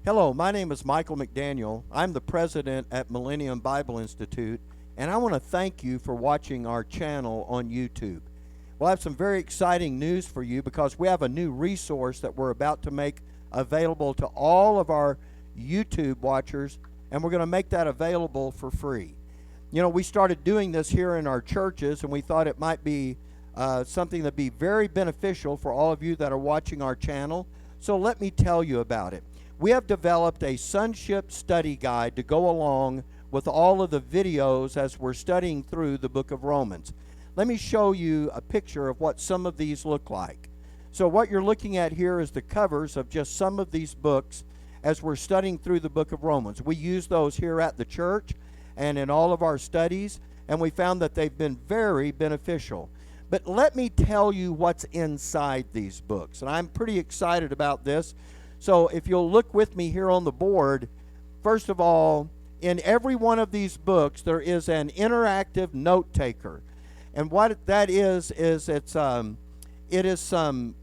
Hello, my name is Michael McDaniel. I'm the president at Millennium Bible Institute, and I want to thank you for watching our channel on YouTube. We'll have some very exciting news for you because we have a new resource that we're about to make available to all of our YouTube watchers, and we're going to make that available for free. You know, we started doing this here in our churches, and we thought it might be something that'd be very beneficial for all of you that are watching our channel. So let me tell you about it. We have developed a sonship study guide to go along with all of the videos as we're studying through the book of Romans. Let me show you a picture of what some of these look like. So what you're looking at here is the covers of just some of these books as we're studying through the book of Romans. We use those here at the church and in all of our studies, and we found that they've been very beneficial. But let me tell you what's inside these books, and I'm pretty excited about this. So if you'll look with me here on the board, first of all, in every one of these books, there is an interactive note taker. And what that is it is some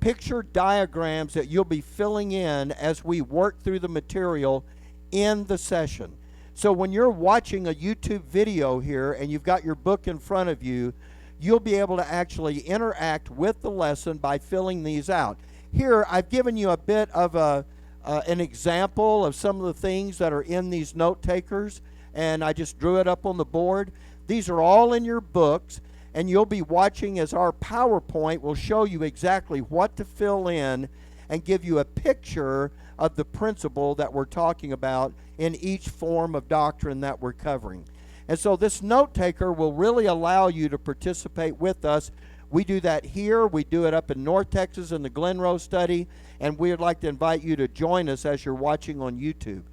picture diagrams that you'll be filling in as we work through the material in the session. So when you're watching a YouTube video here and you've got your book in front of you, you'll be able to actually interact with the lesson by filling these out. Here, I've given you a bit of an example of some of the things that are in these note takers, and I just drew it up on the board. These are all in your books, and you'll be watching as our PowerPoint will show you exactly what to fill in and give you a picture of the principle that we're talking about in each form of doctrine that we're covering. And so this note taker will really allow you to participate with us. We do that here. We do it up in North Texas in the Glenrose study, and we would like to invite you to join us as you're watching on YouTube.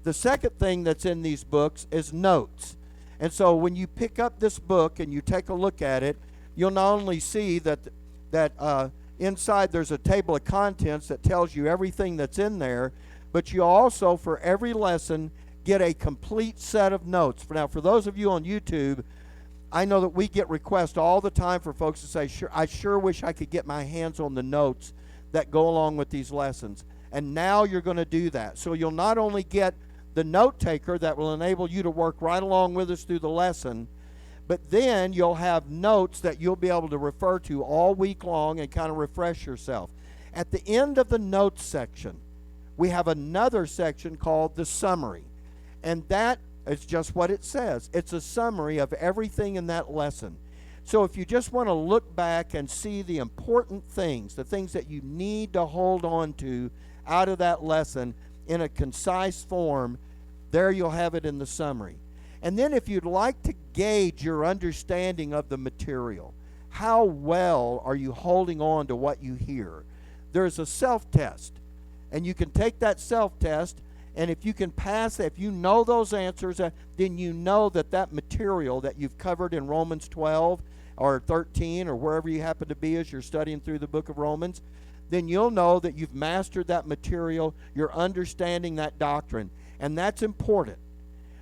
The second thing that's in these books is notes. And so when you pick up this book and you take a look at it, you'll not only see that inside there's a table of contents that tells you everything that's in there, but you also, for every lesson, get a complete set of notes. Now, for those of you on YouTube, I know that we get requests all the time for folks to say, I sure wish I could get my hands on the notes that go along with these lessons. And now you're going to do that. So you'll not only get the note taker that will enable you to work right along with us through the lesson, but then you'll have notes that you'll be able to refer to all week long and kind of refresh yourself. At the end of the notes section, we have another section called the summary. And that is just what it says. It's a summary of everything in that lesson. So if you just want to look back and see the important things, the things that you need to hold on to out of that lesson in a concise form, there you'll have it in the summary. And then if you'd like to gauge your understanding of the material, how well are you holding on to what you hear? There's a self-test. And you can take that self-test, and if you can pass, if you know those answers, then you know that that material that you've covered in Romans 12 or 13 or wherever you happen to be as you're studying through the book of Romans, then you'll know that you've mastered that material, you're understanding that doctrine. And that's important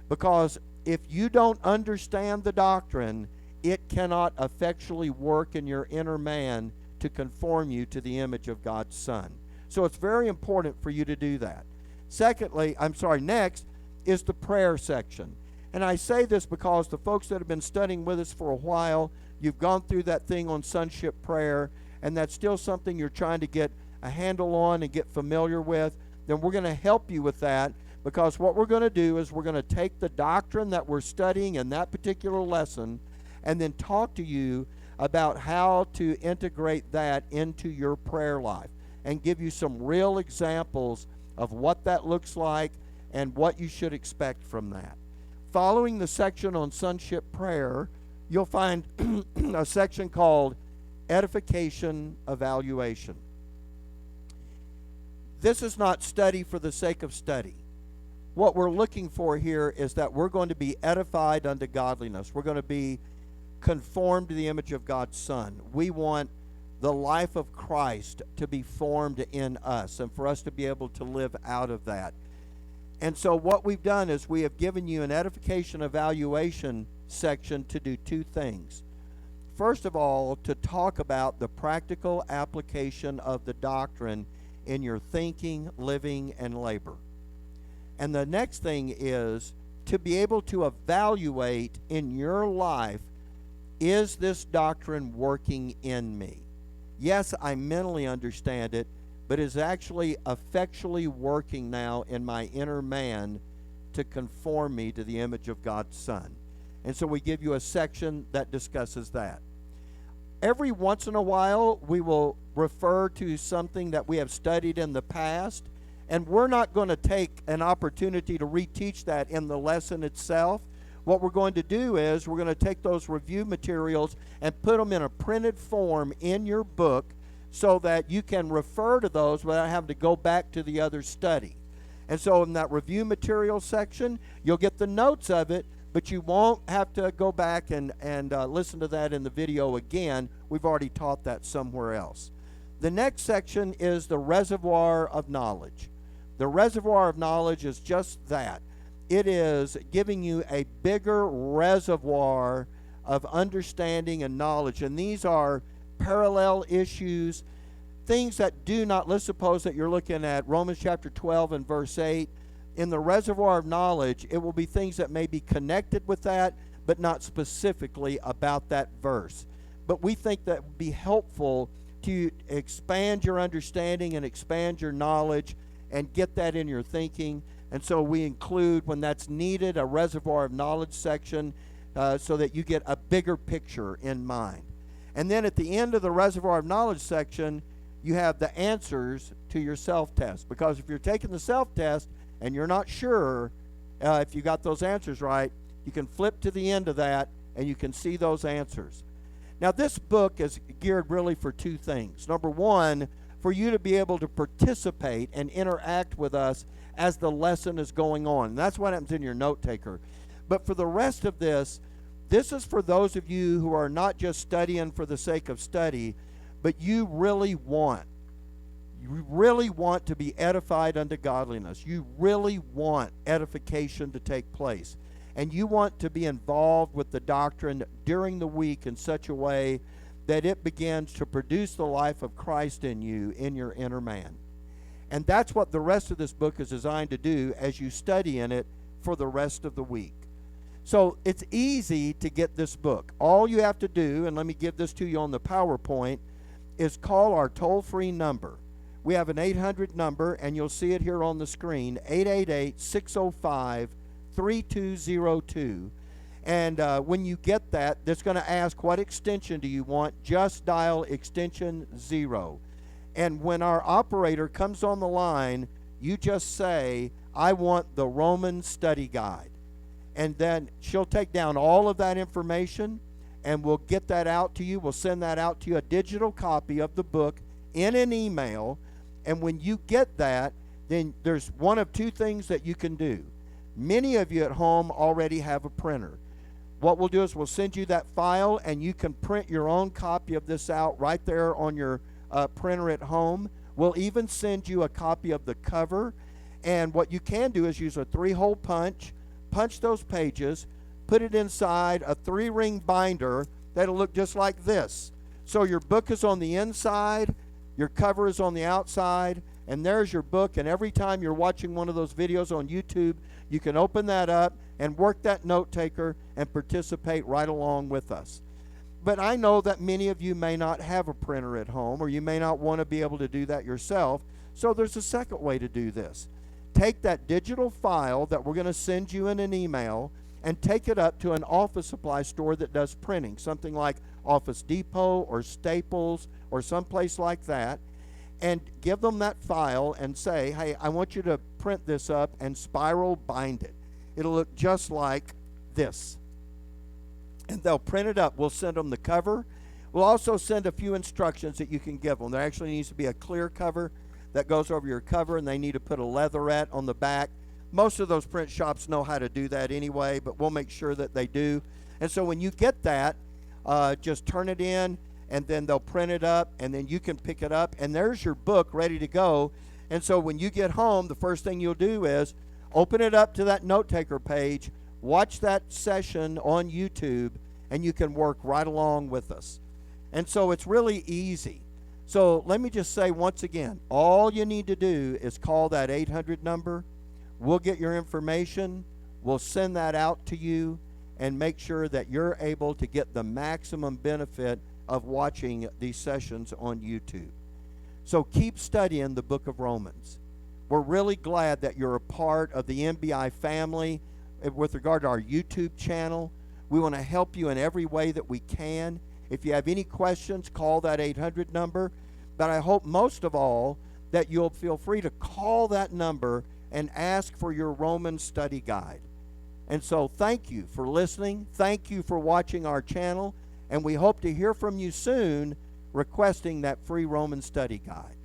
because if you don't understand the doctrine, it cannot effectually work in your inner man to conform you to the image of God's Son. So it's very important for you to do that. Next is the prayer section. And I say this because the folks that have been studying with us for a while, you've gone through that thing on sonship prayer, and that's still something you're trying to get a handle on and get familiar with, then we're going to help you with that, because what we're going to do is we're going to take the doctrine that we're studying in that particular lesson and then talk to you about how to integrate that into your prayer life and give you some real examples of what that looks like and what you should expect from that. Following the section on sonship prayer, you'll find a section called edification evaluation. This is not study for the sake of study. What we're looking for here is that we're going to be edified unto godliness. We're going to be conformed to the image of God's Son. We want the life of Christ to be formed in us and for us to be able to live out of that. And so what we've done is we have given you an edification evaluation section to do two things. First of all, to talk about the practical application of the doctrine in your thinking, living, and labor. And the next thing is to be able to evaluate in your life, is this doctrine working in me? Yes, I mentally understand it, but is actually effectually working now in my inner man to conform me to the image of God's Son. And so we give you a section that discusses that. Every once in a while, we will refer to something that we have studied in the past, and we're not going to take an opportunity to reteach that in the lesson itself. What we're going to do is we're going to take those review materials and put them in a printed form in your book so that you can refer to those without having to go back to the other study. And so in that review material section, you'll get the notes of it, but you won't have to go back and listen to that in the video again. We've already taught that somewhere else. The next section is the reservoir of knowledge. The reservoir of knowledge is just that. It is giving you a bigger reservoir of understanding and knowledge. And these are parallel issues, things that do not, let's suppose that you're looking at Romans chapter 12 and verse 8. In the reservoir of knowledge, it will be things that may be connected with that, but not specifically about that verse. But we think that would be helpful to expand your understanding and expand your knowledge and get that in your thinking. And so we include, when that's needed, a reservoir of knowledge section so that you get a bigger picture in mind. And then at the end of the reservoir of knowledge section, you have the answers to your self-test. Because if you're taking the self-test and you're not sure if you got those answers right, you can flip to the end of that and you can see those answers. Now, this book is geared really for two things. Number one, for you to be able to participate and interact with us as the lesson is going on. And that's what happens in your note taker. But for the rest of this, this is for those of you who are not just studying for the sake of study, but you really want to be edified unto godliness. You really want edification to take place. And you want to be involved with the doctrine during the week in such a way that it begins to produce the life of Christ in you, in your inner man. And that's what the rest of this book is designed to do as you study in it for the rest of the week. So it's easy to get this book. All you have to do, and let me give this to you on the PowerPoint, is call our toll-free number. We have an 800 number, and you'll see it here on the screen, 888-605-3202. And when you get that, that's going to ask, what extension do you want? Just dial extension 0. And when our operator comes on the line, you just say, I want the Roman Study Guide. And then she'll take down all of that information, and we'll get that out to you. We'll send that out to you, a digital copy of the book in an email. And when you get that, then there's one of two things that you can do. Many of you at home already have a printer. What we'll do is we'll send you that file, and you can print your own copy of this out right there on your printer at home. We'll even send you a copy of the cover. And what you can do is use a 3-hole punch those pages, put it inside a 3-ring binder that'll look just like this. So your book is on the inside, your cover is on the outside, and there's your book. And every time you're watching one of those videos on YouTube, you can open that up and work that note taker and participate right along with us. But I know that many of you may not have a printer at home, or you may not want to be able to do that yourself. So there's a second way to do this. Take that digital file that we're going to send you in an email and take it up to an office supply store that does printing, something like Office Depot or Staples or someplace like that, and give them that file and say, hey, I want you to print this up and spiral bind it. It'll look just like this. And they'll print it up. We'll send them the cover. We'll also send a few instructions that you can give them. There actually needs to be a clear cover that goes over your cover, and they need to put a leatherette on the back. Most of those print shops know how to do that anyway, but we'll make sure that they do. And so when you get that, just turn it in, and then they'll print it up, and then you can pick it up, and there's your book ready to go. And so when you get home, the first thing you'll do is open it up to that note taker page, watch that session on YouTube, and you can work right along with us. And so it's really easy. So let me just say once again, all you need to do is call that 800 number. We'll get your information. We'll send that out to you and make sure that you're able to get the maximum benefit of watching these sessions on YouTube. So keep studying the book of Romans. We're really glad that you're a part of the MBI family with regard to our YouTube channel. We want to help you in every way that we can. If you have any questions, call that 800 number. But I hope most of all that you'll feel free to call that number and ask for your Roman study guide. And so thank you for listening. Thank you for watching our channel. And we hope to hear from you soon requesting that free Roman study guide.